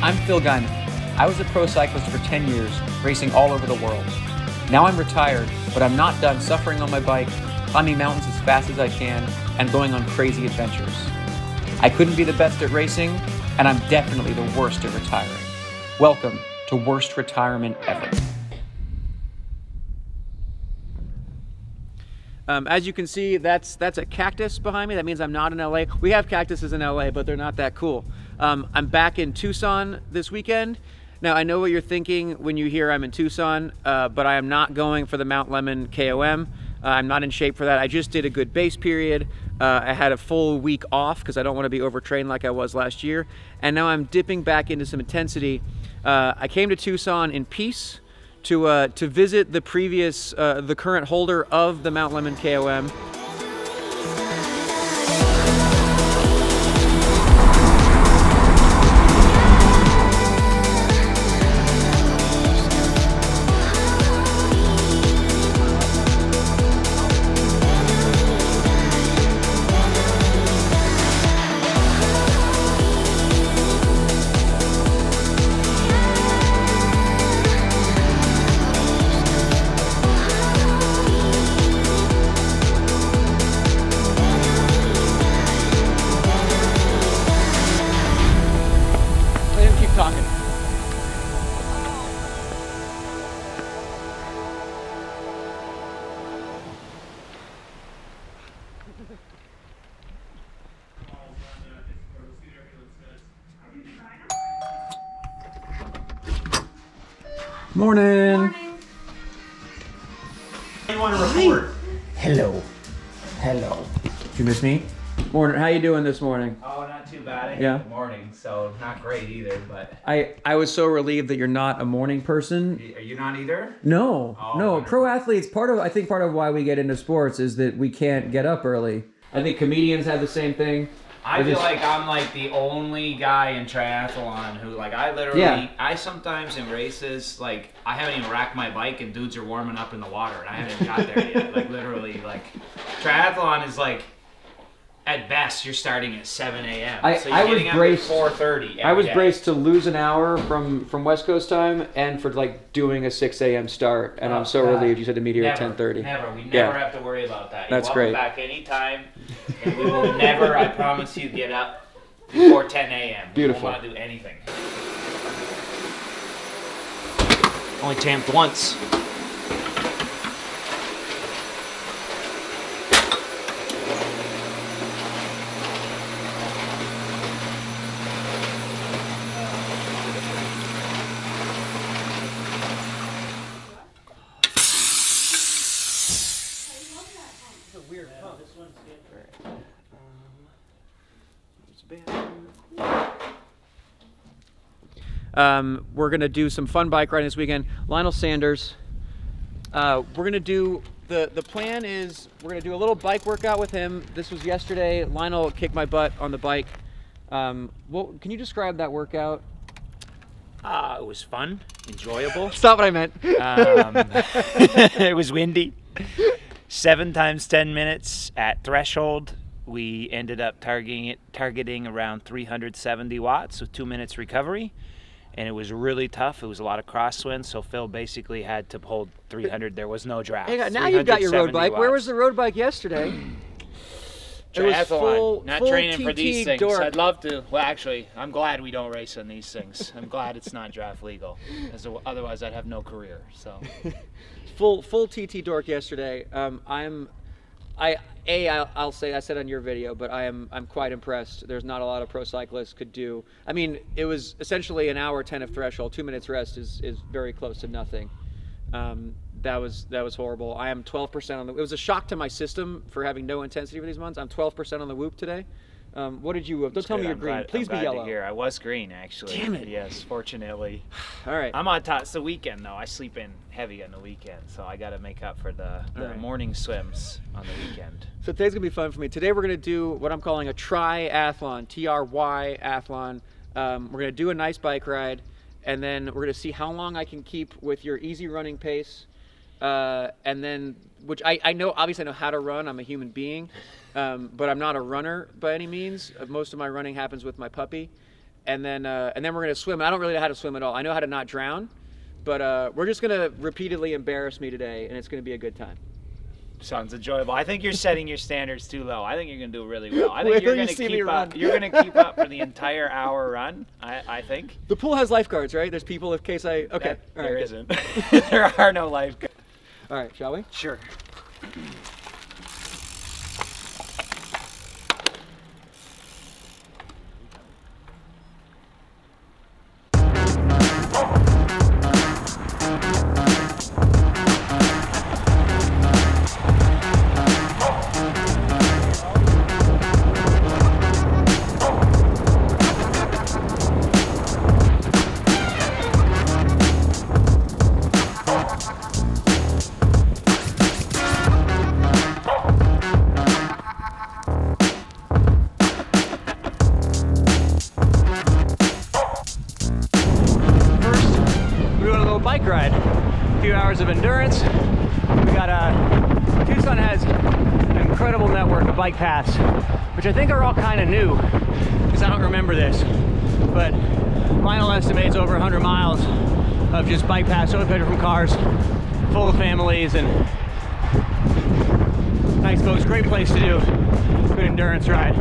I'm Phil Gaimon. I was a pro cyclist for 10 years, racing all over the world. Now I'm retired, but I'm not done suffering on my bike, climbing mountains as fast as I can, and going on crazy adventures. I couldn't be the best at racing, and I'm definitely the worst at retiring. Welcome to Worst Retirement Ever. As you can see, that's a cactus behind me. That means I'm not in LA. We have cactuses in LA, but they're not that cool. I'm back in Tucson this weekend. Now, I know what you're thinking when you hear I'm in Tucson, but I am not going for the Mount Lemmon KOM. I'm not in shape for that. I just did a good base period. I had a full week off because I don't want to be overtrained like I was last year. And now I'm dipping back into some intensity. I came to Tucson in peace to visit the current holder of the Mount Lemmon KOM. Morning. Morning. You want to record? Hello. Hello. Did you miss me? Morning. How you doing this morning? Oh, not too bad. I hate Yeah. the morning, so not great either. But I was so relieved that you're not a morning person. are you not either? No, Oh, no. wonderful. Pro athletes. I think part of why we get into sports is that we can't get up early. I think comedians have the same thing. I feel like I'm like the only guy in triathlon who I sometimes in races, like I haven't even racked my bike and dudes are warming up in the water and I haven't got there yet. Like literally, like triathlon is like at best you're starting at 7 a.m. So you're getting up at 4:30. I was braced to lose an hour from West Coast time and for like doing a 6 a.m. start, and I'm so relieved you said to meet here at 10:30. We never have to worry about that. That's You're great. welcome back anytime, and we will never, I promise you, get up before 10 a.m. Beautiful. We won't want to do anything. Only tamped once. We're gonna do some fun bike riding this weekend. Lionel Sanders. We're gonna do the plan is we're gonna do a little bike workout with him. This was yesterday. Lionel kicked my butt on the bike. Can you describe that workout? It was fun, enjoyable. That's not what I meant. It was windy. 7 times 10 minutes at threshold. We ended up targeting around 370 watts with 2 minutes recovery. And it was really tough. It was a lot of crosswind, so Phil basically had to hold 300. There was no draft. Hang on, now you've got your road bike. Where was the road bike yesterday? Triathlon. Not training TT for these things. dork. I'd love to. Well, actually, I'm glad we don't race on these things. I'm glad it's not draft legal. Otherwise, I'd have no career. So, full TT dork yesterday. I'll say I said on your video, but I'm quite impressed. There's not a lot of pro cyclists could do. I mean, it was essentially an hour 10 of threshold. 2 minutes rest is very close to nothing. That was horrible. I am 12% on the. It was a shock to my system for having no intensity for these months. I'm 12% on the Whoop today. What did you Whoop? Don't tell me you're green. Please be yellow. I was green actually. Damn it. Yes, fortunately. All right. I'm on top. It's the weekend though. I sleep in heavy on the weekend, so I got to make up for the right. morning swims on the weekend. So today's gonna be fun for me. Today we're gonna do what I'm calling a TRY-Athlon, TRY-Athlon. We're gonna do a nice bike ride, and then we're gonna see how long I can keep with your easy running pace. and then, which I know, obviously I know how to run. I'm a human being, but I'm not a runner by any means. Most of my running happens with my puppy. And then we're going to swim. I don't really know how to swim at all. I know how to not drown, but we're just going to repeatedly embarrass me today, and it's going to be a good time. Sounds enjoyable. I think you're setting your standards too low. I think you're going to do really well. I think you're going to keep up. You're going to keep up for the entire hour run, I think. The pool has lifeguards, right? There's people in case I... Okay. Yeah, there isn't. There are no lifeguards. All right, shall we? Sure. Bike ride, a few hours of endurance. We got Tucson has an incredible network of bike paths, which I think are all kind of new, because I don't remember this, but Lionel estimates over 100 miles of just bike paths separated from cars, full of families and nice folks. Great place to do a good endurance ride.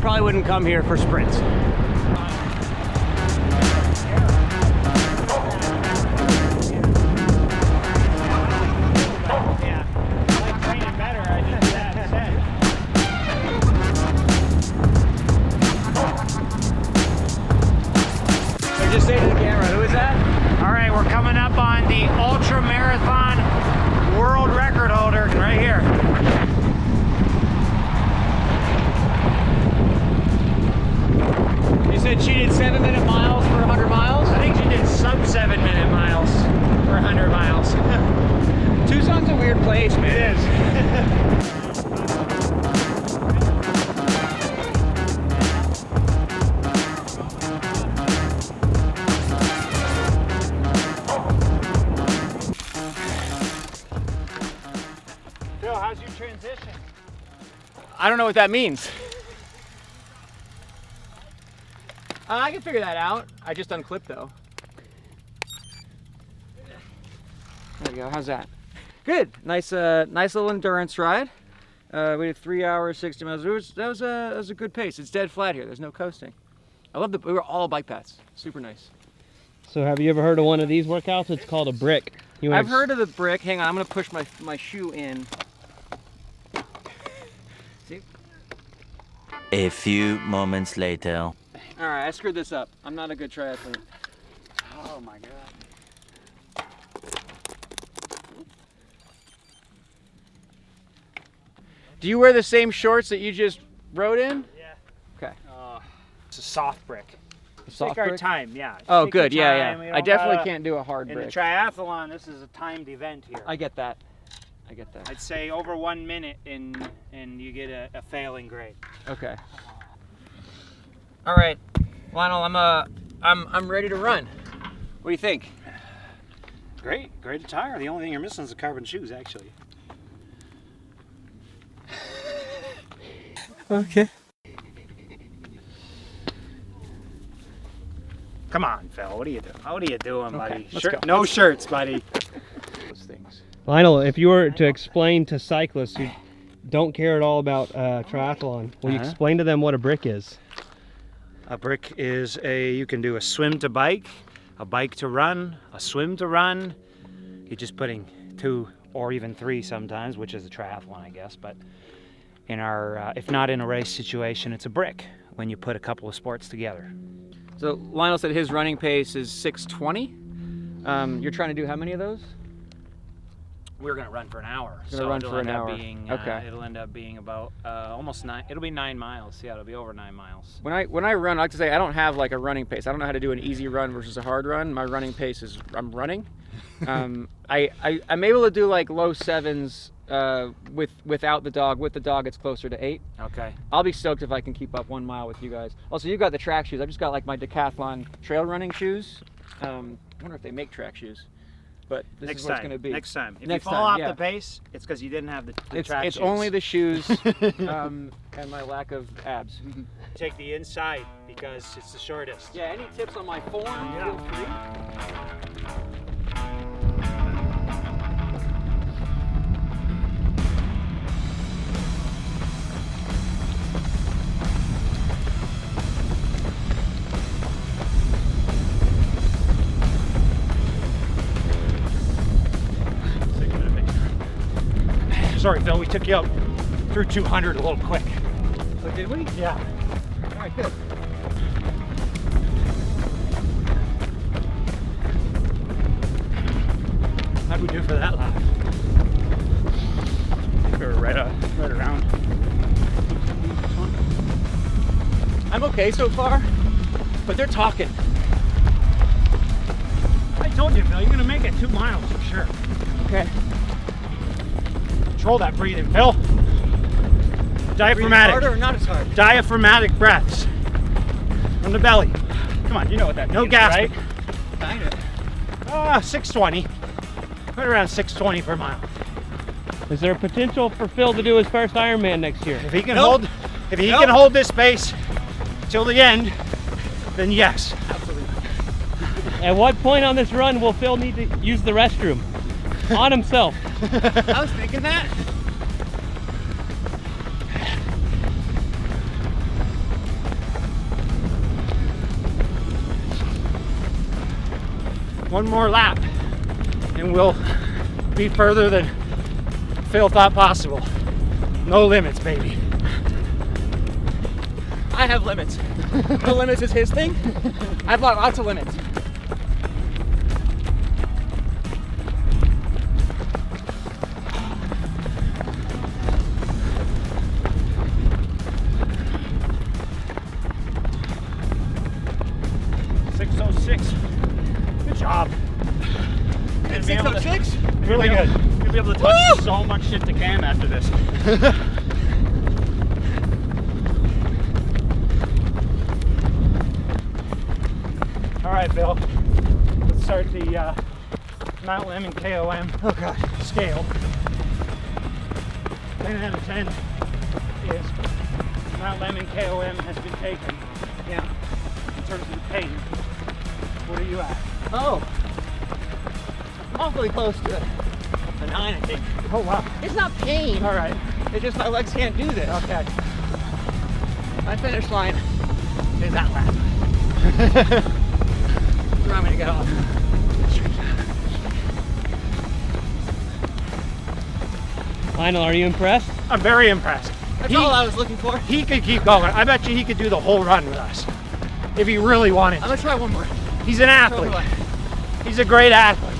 Probably wouldn't come here for sprints. Just say to the camera, who is that? All right, we're coming up on the ultra marathon world record holder right here. You said she did 7-minute miles for 100 miles? I think she did sub 7-minute miles for 100 miles. Tucson's a weird place, man. It is. How's your transition? I don't know what that means. I can figure that out. I just unclipped though. There we go. How's that? Good. Nice little endurance ride. We did 3 hours, 60 miles. That was a good pace. It's dead flat here. There's no coasting. I love we were all bike paths. Super nice. So have you ever heard of one of these workouts? It's called a brick. I've heard of the brick. Hang on, I'm gonna push my shoe in. See? A few moments later. All right, I screwed this up. I'm not a good triathlete. Oh my God. Do you wear the same shorts that you just rode in? Yeah. Okay. It's a soft brick. Soft Take our brick? time, yeah. Oh, Take good. your Yeah, time. yeah. I definitely can't do a hard In brick. the triathlon, this is a timed event here. I get that. I get that. I'd say over 1 minute and you get a failing grade. Okay. All right, Lionel, I'm ready to run. What do you think? Great attire. The only thing you're missing is the carbon shoes, actually. Okay. Come on, Phil. What are you doing? What are you doing, buddy? let's go. No shirts, buddy. Those things. Lionel, if you were to explain to cyclists who don't care at all about triathlon, will you explain to them what a brick is? A brick is you can do a swim to bike, a bike to run, a swim to run. You're just putting 2 or even 3 sometimes, which is a triathlon, I guess. But in our, if not in a race situation, it's a brick when you put a couple of sports together. So Lionel said his running pace is 6:20. You're trying to do how many of those? We're gonna run for an hour. Gonna run for an hour. Okay. It'll end up being about almost 9. It'll be 9 miles. Yeah, it'll be over 9 miles. When I run, I like to say I don't have like a running pace. I don't know how to do an easy run versus a hard run. My running pace is I'm running. I'm able to do like low 7s without the dog. With the dog, it's closer to 8. Okay. I'll be stoked if I can keep up 1 mile with you guys. Also, you've got the track shoes. I've just got like my Decathlon trail running shoes. I wonder if they make track shoes. but this Next is what it's time. going to be. Next time. If Next you fall time, off yeah. the pace, it's because you didn't have the track It's shoes. only the shoes and my lack of abs. Take the inside because it's the shortest. Yeah, any tips on my form? Yeah. Feel free. Sorry, Phil, we took you up through 200 a little quick. Oh, did we? Yeah. All right, good. How'd we do for that lap? We were right around. I'm okay so far, but they're talking. I told you, Phil, you're gonna make it 2 miles for sure. Okay. Control that breathing, Phil. Breathe Diaphragmatic. harder or not as hard? Diaphragmatic breaths. From the belly. Come on, you know what that means, No right? gasping. Kind of. 620. Right around 620 per mile. Is there a potential for Phil to do his first Ironman next year? If he can Nope. hold, if he Nope. can hold this pace till the end, then yes. Absolutely. At what point on this run will Phil need to use the restroom? On himself. I was thinking that. One more lap, and we'll be further than Phil thought possible. No limits, baby. I have limits. No limits is his thing. I've got lots of limits. Good job. At 606? Really good. You'll be able to touch so much shit to Cam after this. All right, Bill. Let's start the Mount Lemmon KOM scale. 10 out of 10 is Mount Lemmon KOM has been taken. Yeah. In terms of the pain, what are you at? Oh. Awfully close to a 9, I think. Oh wow. It's not pain. All right. It's just my legs can't do this. Okay. My finish line is that lap. Where I'm gonna get off. Lionel, are you impressed? I'm very impressed. That's all I was looking for. He could keep going. I bet you he could do the whole run with us if he really wanted. I'm gonna try one more. He's an athlete. He's a great athlete.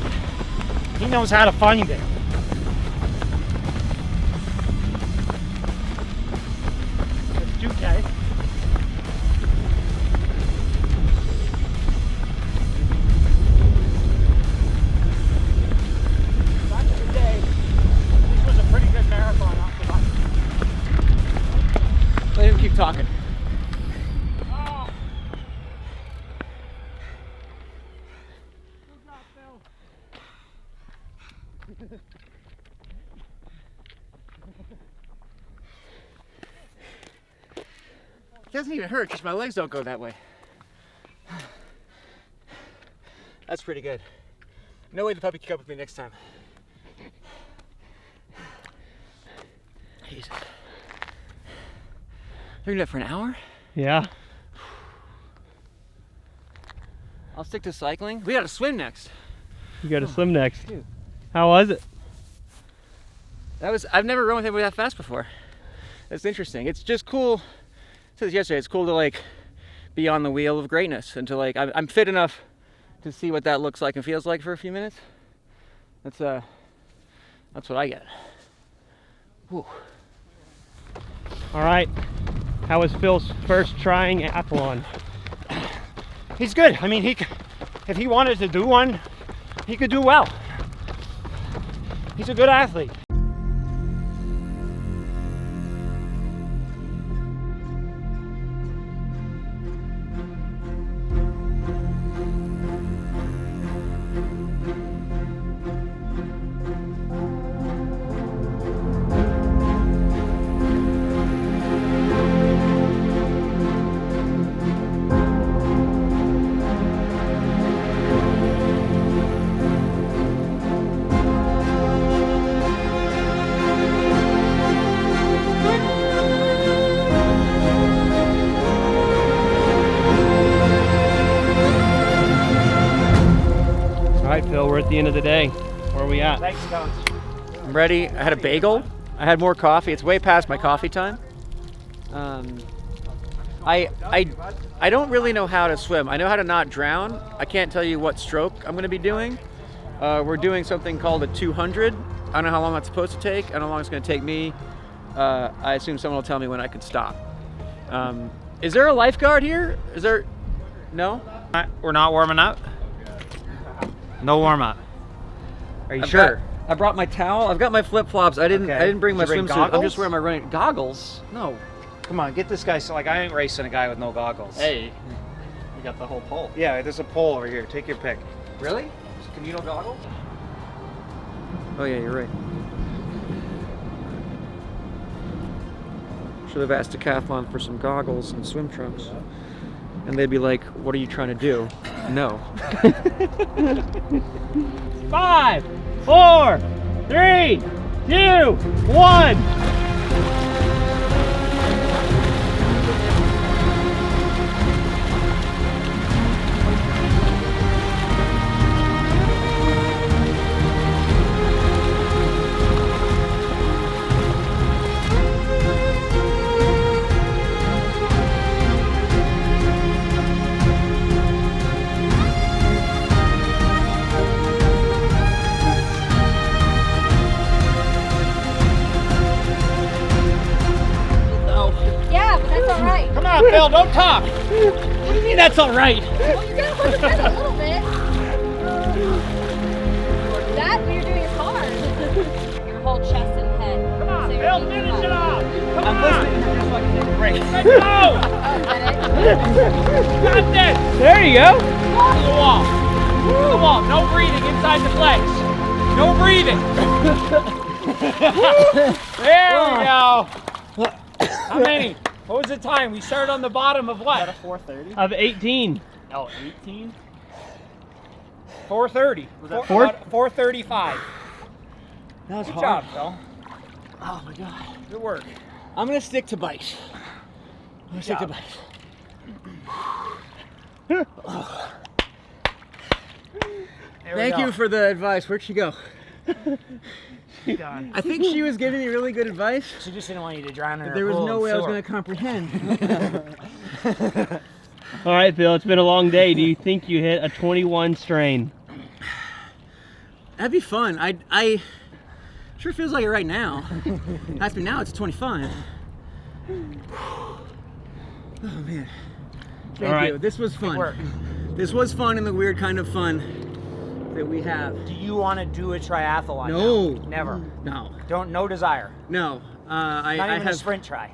He knows how to find it. It's 2K. Back in the day, this was a pretty good marathon off the bike. Let him keep talking. Oh. It doesn't even hurt, just my legs don't go that way. That's pretty good. No way the puppy can come with me next time. Jesus. You're gonna do that for an hour? Yeah. I'll stick to cycling. We gotta swim next. You got to swim next. Dude. How was it? I've never run with anybody that fast before. That's interesting. It's just cool. I said this yesterday, it's cool to like be on the wheel of greatness and to like, I'm fit enough to see what that looks like and feels like for a few minutes. That's what I get. Whew. All right. How was Phil's first TRY-Athlon? He's good. I mean, if he wanted to do one, he could do well. He's a good athlete. right, Phil, we're at the end of the day. Where are we at? Thanks, Coach. I'm ready. I had a bagel. I had more coffee. It's way past my coffee time. I don't really know how to swim. I know how to not drown. I can't tell you what stroke I'm going to be doing. We're doing something called a 200. I don't know how long that's supposed to take. I don't know how long it's going to take me. I assume someone will tell me when I can stop. Is there a lifeguard here? Is there? No? We're not warming up? No warm up. Are you sure? I brought my towel. I've got my flip-flops. I didn't bring my Did you bring swimsuit. I'm goggles? just wearing my running goggles. No. Come on, get this guy. So, like, I ain't racing a guy with no goggles. Hey, you got the whole pole. Yeah, there's a pole over here. Take your pick. Really? Communal goggles? Oh yeah, you're right. Should have asked Decathlon for some goggles and swim trunks. And they'd be like, what are you trying to do? No. 5, 4, 3, 2, 1. Come on, Phil, don't talk. What do you mean that's all right? Well, you're gonna push your head a little bit. That what you're doing is hard. Your whole chest and head. Come on, So you're Phil, thinking finish it about off. Come I'm on. listening to just so I can take a break. Let's go. Got this. There you go. To the wall. To the wall. No breathing inside the flex. No breathing. There we go. How many? What was the time? We started on the bottom of what? 4:30. Of 18. Oh, 18? 4:30. Was that 4:35? That was Good hard. job, Phil. Oh my god. Good work. I'm gonna stick to bikes. I'm gonna stick to job. bikes. There we Thank go. you for the advice. Where'd she go? Done. I think she was giving me really good advice. She just didn't want you to drown in her There was pool no and way I was sewer. gonna comprehend. All right, Phil, it's been a long day. Do you think you hit a 21 strain? That'd be fun. I sure feels like it right now. Ask me now, it's 25. Oh man. Thank All right. you. This was fun. work. This was fun in the weird kind of fun that we have. Do you want to do a triathlon? No. now? Never. No. No desire. No. I Not even have a sprint try.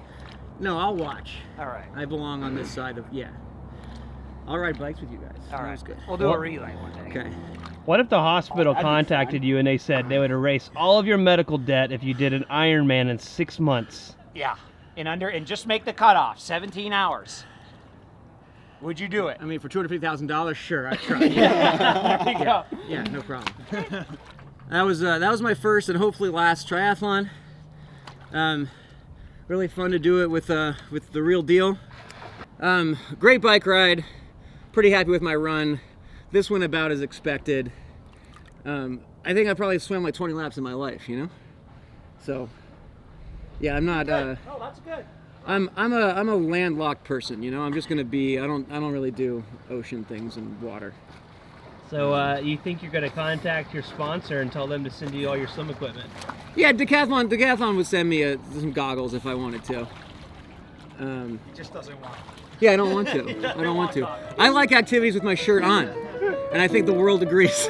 No, I'll watch. All right. I belong on this side of I'll ride bikes with you guys. All That right. was good. We'll do a relay one day. Okay. What if the hospital contacted you and they said they would erase all of your medical debt if you did an Ironman in 6 months? Yeah. And just make the cutoff. 17 hours. Would you do it? I mean, for $250,000, sure, I'd try. There you go. Yeah, no problem. That was my first and hopefully last triathlon. Really fun to do it with the real deal. Great bike ride. Pretty happy with my run. This went about as expected. I think I probably swam like 20 laps in my life, you know. So, yeah, I'm not. Oh, that's good. I'm a landlocked person, you know. I'm just gonna be. I don't really do ocean things and water. So you think you're going to contact your sponsor and tell them to send you all your swim equipment? Yeah, Decathlon would send me some goggles if I wanted to. He just doesn't want. Yeah, I don't want to. I don't want to. I like activities with my shirt on, and I think the world agrees.